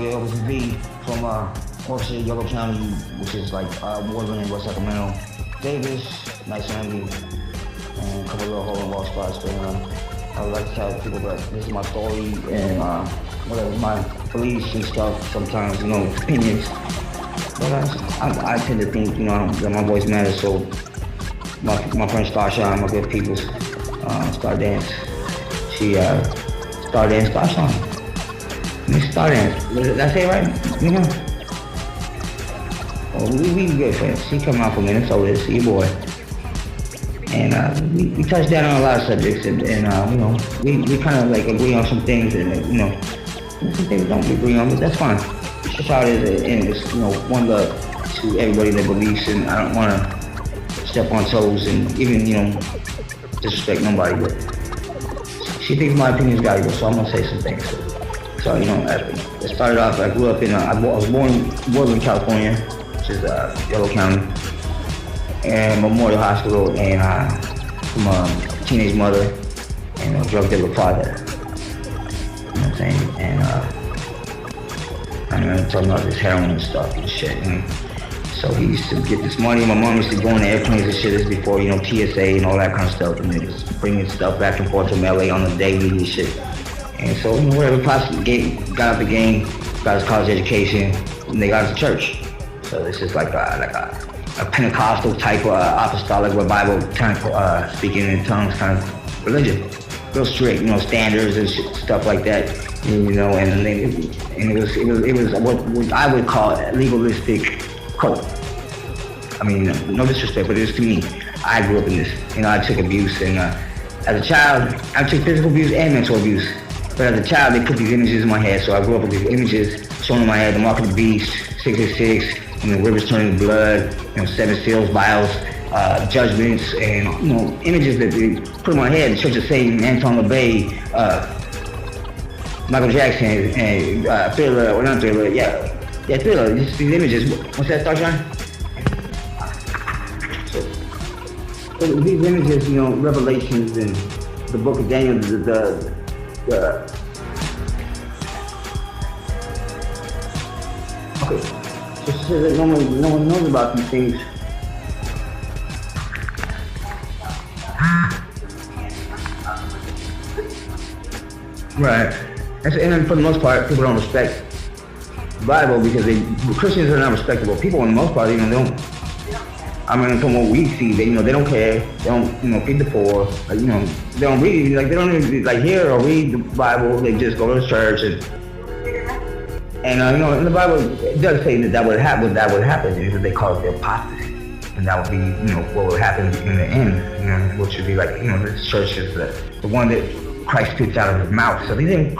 yeah, it was V from Orchard, Yolo County, which is like Woodland in West Sacramento. Davis, nice family, and a couple of little hole in wall spots. But I would like to tell people that this is my story and whatever my beliefs and stuff. Sometimes, opinions. But I tend to think, that my voice matters. So my friend Starshine, my good people, Star Dance. She Star Dance, Starshine. Miss Star Dance. Did I say it right? Well, we good friends. She come out from Minnesota, see your boy. And we touched down on a lot of subjects, and we kind of like agree on some things, and some things don't agree on, but that's fine. It's just how it is, and it's one love to everybody that believes, and I don't want to step on toes and even disrespect nobody. But she thinks my opinion is valuable, so I'm gonna say some things. So it started off. I grew up I was born in Woodland, California, which is Yolo County, and Memorial Hospital, and from a teenage mother and a drug dealer father. You know what I'm saying? And I'm talking about this heroin and stuff and shit. And so he used to get this money. My mom used to go on the airplanes and shit. This before TSA and all that kind of stuff, and they just bringing stuff back and forth from LA on the daily and shit. And so whatever, possibly got out the game, got his college education, and they got to church. So this is like a Pentecostal type of apostolic revival type speaking in tongues kind of religion. Real strict, standards and stuff like that. And it was what I would call a legalistic cult. I mean, no disrespect, but it was to me. I grew up in this. I took abuse, and as a child, I took physical abuse and mental abuse. But as a child, they put these images in my head, so I grew up with these images shown in my head: the mark of the beast, 666. Rivers turning to blood, 7 seals, vials, judgments, and images that they put in my head. The Church of Satan, Anton LaVey, Michael Jackson, and Thriller, or not Thriller, Thriller. These images. What's that, Starshine? So these images, Revelations and the Book of Daniel, okay. So that no one knows about these things. Right. And then for the most part, people don't respect the Bible because Christians are not respectable. People, for the most part, they don't. I mean, from what we see, they don't care. They don't, feed the poor. They don't read. They don't even hear or read the Bible. They just go to church and in the Bible, it does say that would happen. That would happen is that they call it the apostasy, and that would be, what would happen in the end. Which would be this church is the one that Christ spits out of his mouth. So these ain't,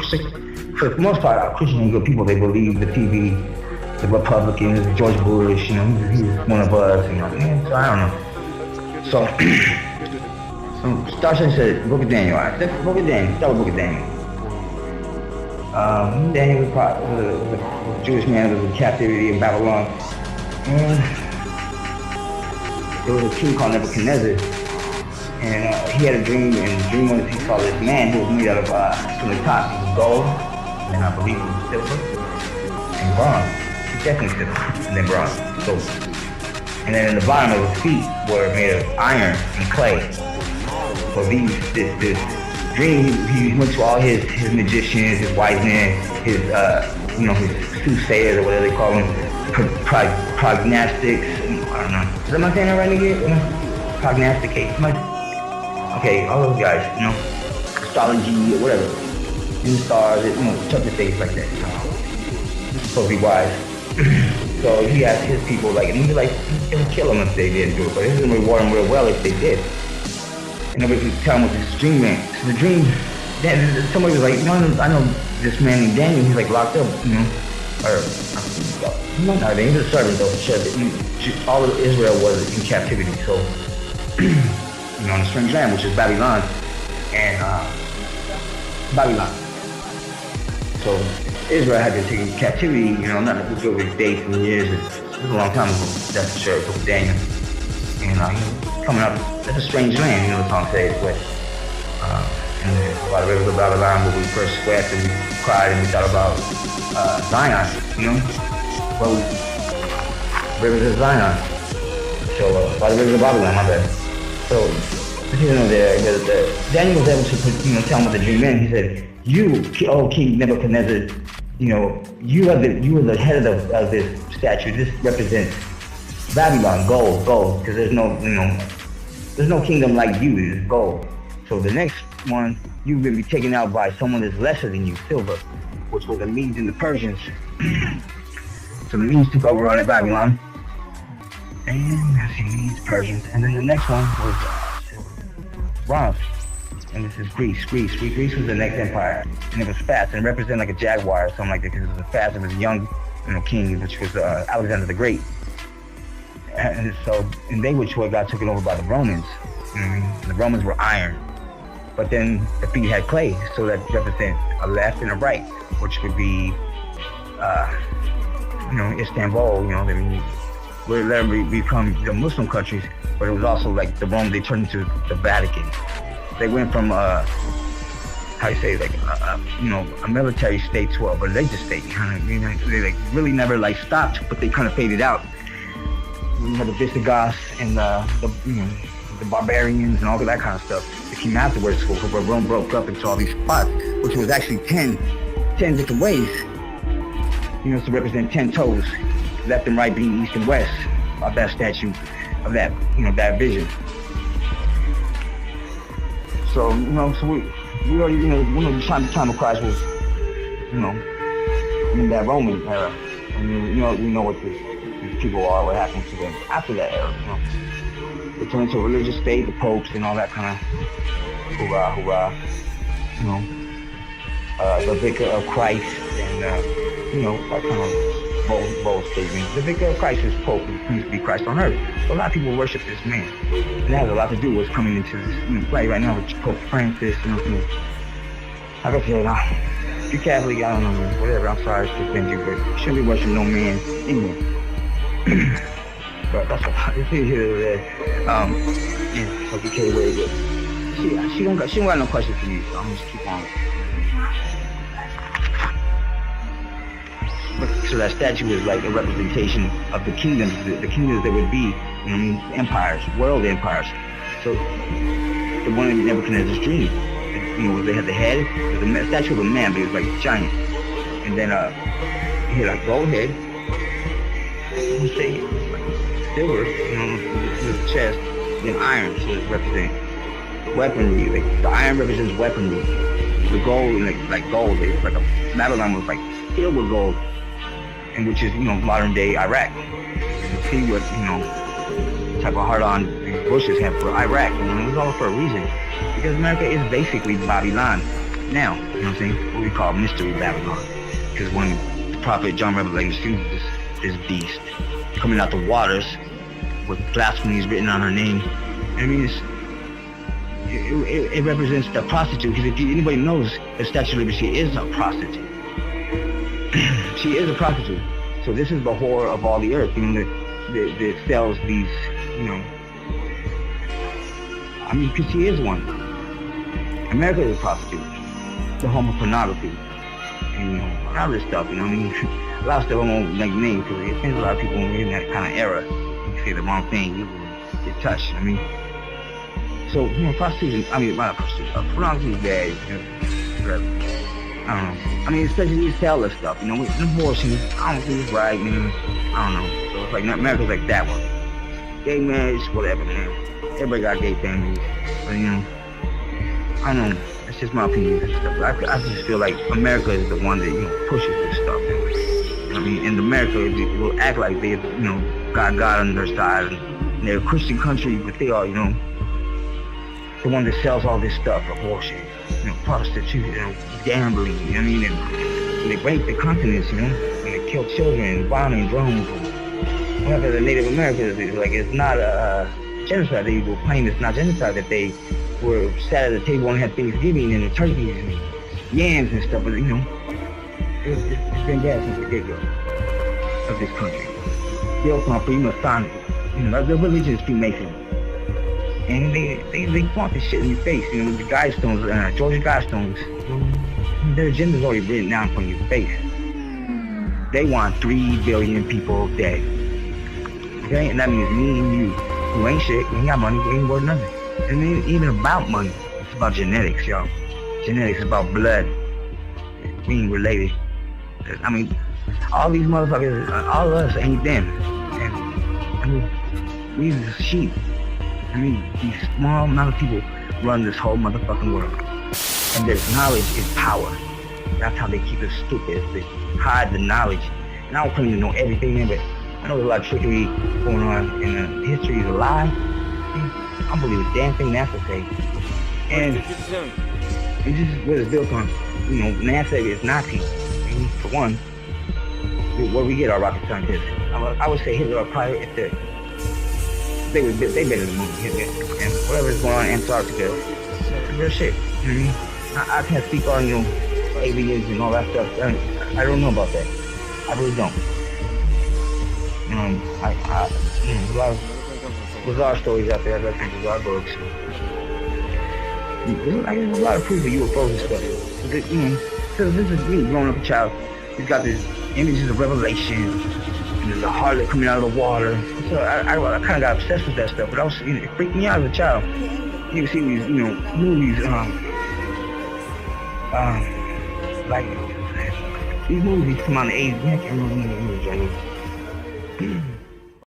for the most part, our Christian and good people, they believe the TV, the Republicans, George Bush. He's one of us. So I don't know. So Starshine said, Book of Daniel. All right, Book of Daniel. Start with Book of Daniel. Daniel was a Jewish man that was in captivity in Babylon. There was a king called Nebuchadnezzar, and he had a dream, and the dream was he saw this man who was made out of, from the top, he was gold, and I believe it was silver, and bronze. Definitely silver, and then bronze. So, and then in the bottom of his feet were made of iron and clay. So this dream, he went to all his magicians, his wise men, his his soothsayers or whatever they call them, prognostics. I don't know. Am I saying that right again? Prognosticate. Okay, all those guys. Astrology or whatever. In the stars, such a things like that. Supposed to be wise. So he asked his people, and he was he would kill them if they didn't do it, but he was gonna reward them real well if they did. And nobody could tell him what this dream meant. So the dream, somebody was I know this man named Daniel, he's locked up, or, he was a servant though, for sure. All of Israel was in captivity, so, in a strange land, which is Babylon, and, Babylon. So, Israel had to take in captivity, not to go with dates and years, it was a long time ago, that's for sure, Book of Daniel. And, coming up, that's a strange land, the song says, but, and a lot of rivers of Babylon, where we first wept and we cried and we thought about Zion, well, rivers of Zion. So, by the rivers of Babylon, my bad. So, Daniel was able to, tell him what the dream meant. He said, "You, oh King Nebuchadnezzar, you are the head of this statue. This represents Babylon, gold, because there's no kingdom like you. It's gold. So the next one, you're gonna be taken out by someone that's lesser than you, silver, which were the Medes and the Persians. So the Medes took over on Babylon, and let's see, Medes, Persians, and then the next one was bronze, and this is Greece. Greece was the next empire, and it was fast and represented like a jaguar or something like that, because it was fast. It was a young, king, which was Alexander the Great. And they got taken over by the Romans. The Romans were iron, but then the feet had clay, so that represents a left and a right, which would be, Istanbul. Would later become the Muslim countries, but it was also like the Rome. They turned into the Vatican. They went from a military state to a religious state. They really never stopped, but they kind of faded out. You had the Visigoths and the barbarians and all of that kind of stuff that came afterwards, where Rome broke up into all these spots, which was actually 10 different ways, to represent 10 toes, left and right being east and west of that statue, of that, that vision. So, we already, the time of Christ was, in that Roman era. And you know what these people are, what happened to them after that era, They turned into a religious state, the popes and all that kind of hoorah, the vicar of Christ and, that kind of bold statement. The vicar of Christ is Pope, who claims to be Christ on earth. So a lot of people worship this man. And that has a lot to do with coming into this play right now with Pope Francis, Like I said, if you're Catholic, I don't know, whatever, I'm sorry to offend you, but you shouldn't be worshiping no man anyway. But that's a here. Yeah, hope you carry away with it. She don't got no questions for you, so I'm just keep on. So that statue is like a representation of the kingdoms, the kingdoms that would be, empires, world empires. So the one in Nebuchadnezzar's dream, they had the head, it was a statue of a man, but it was like a giant, and then he had a gold head, let's say silver, his chest, then iron, so it represents weaponry. Like the iron represents weaponry. The gold, like gold, Babylon was filled with gold, and which is modern day Iraq. You see what type of hard-on bushes have for Iraq. It was all for a reason, because America is basically Babylon now. What we call mystery Babylon, because when the prophet John Revelation sees this beast coming out the waters with blasphemies written on her name. It represents the prostitute, because if anybody knows the Statue of Liberty, she is a prostitute. She is a prostitute. So this is the whore of all the earth, that sells these, because she is one. America is a prostitute, the home of pornography, and all this stuff, a lot of stuff I won't name, because it offends a lot of people when we're in that kind of era. You say the wrong thing, you will get touched. So prostitution. Not prostitution. Pornography is bad. I don't know. Especially you sell this stuff. With abortion, I don't think it's right, man. I don't know. So it's like America's like that one. Gay marriage, whatever, man. Everybody got gay families, but I don't know. That's just my opinion and stuff. I just feel like America is the one that pushes this stuff. And America will act like they got God on their side, and they're a Christian country, but they are the one that sells all this stuff, abortion, prostitution, gambling. And they rape the continents, and they kill children, bombing drones. Whatever the Native Americans is it's not a genocide. They will claim it's not genocide, that they were sat at the table and had Thanksgiving and the turkeys and yams and stuff, but it's been bad since the get-go of this country. They also are Freemasonic. Their religion is Freemason. And they want this shit in your face. The Guidestones, Georgia Guidestones, their agenda's already written down from your face. they want 3 billion people dead. Okay, and that means me and you, who ain't shit, we ain't got money, we ain't worth nothing. And it ain't even about money. It's about genetics, y'all. Genetics is about blood. We ain't related. I mean, all these motherfuckers, all of us ain't them. And I mean, we just sheep. I mean, these small amount of people run this whole motherfucking world. And their knowledge is power. That's how they keep us stupid. They hide the knowledge. And I don't claim to know everything, but I know there's a lot of trickery going on, and history is a lie. I don't believe a damn thing NASA say. And this is what it's built on. You know, NASA is Nazi. And for one, where we get our rocket scientists. I would say Hitler probably if they better than moon Hitler. And whatever's going on in Antarctica, it's real shit. You know what I mean? I can't speak on, you know, aliens and all that stuff. I don't know about that. I really don't. There's a lot of stories out there. I've read some bizarre books. There's a lot of proof of UFOs and stuff. You know, so this is me growing up a child. He's got these images of revelation, and there's a harlot coming out of the water. So I kind of got obsessed with that stuff, but it freaked me out as a child. You can see these, you know, movies, like these movies come out in the 80s. I can't remember the movies right now.